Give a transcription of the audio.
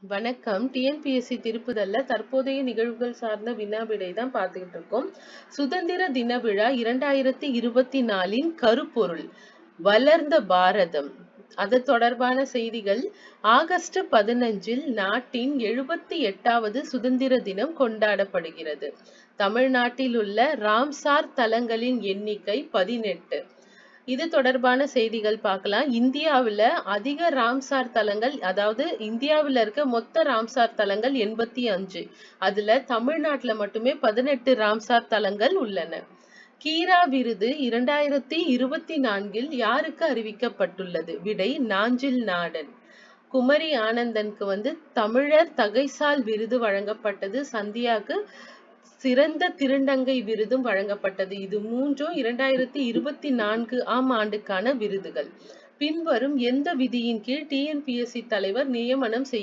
வணக்கம். டிஎன்பிஎஸ்சி திருப்புதல்ல தற்போதைய நிகழ்வுகள் சார்ந்த வினா விடை தான் பார்த்துக்கிட்டு இருக்கோம். சுதந்திர தின விழா 2024 கருப்பொருள் வளர்ந்த பாரதம். அது தொடர்பான செய்திகள். ஆகஸ்ட் 15 நாட்டின் 78வது சுதந்திர தினம் கொண்டாடப்படுகிறது. தமிழ்நாட்டில் உள்ள ராம்சார் தலங்களின் எண்ணிக்கை 18. இது தொடர்பான செய்திகள் பார்க்கலாம். இந்தியாவில் அதிக ராம்சார் தலங்கள், அதாவது இந்தியாவில் இருக்க மொத்த ராம்சார் தலங்கள் 85. அதுல தமிழ்நாட்டில் மட்டுமே 18 ராம்சார் தலங்கள் உள்ளன. கீரா விருது 2024 யாருக்கு அறிவிக்கப்பட்டுள்ளது? விடை நாஞ்சில் நாடன். குமரி ஆனந்தனுக்கு தமிழர் தகைசால் விருது வழங்கப்பட்டது. சந்தியாக்கு சிறந்த திருநங்கை விருதும் வழங்கப்பட்டது. இது மூன்றும் 2024 ஆண்டுக்கான விருதுகள். பின்வரும் எந்த விதியின் கீழ் டிஎன்பிஎஸ்சி தலைவர் நியமனம்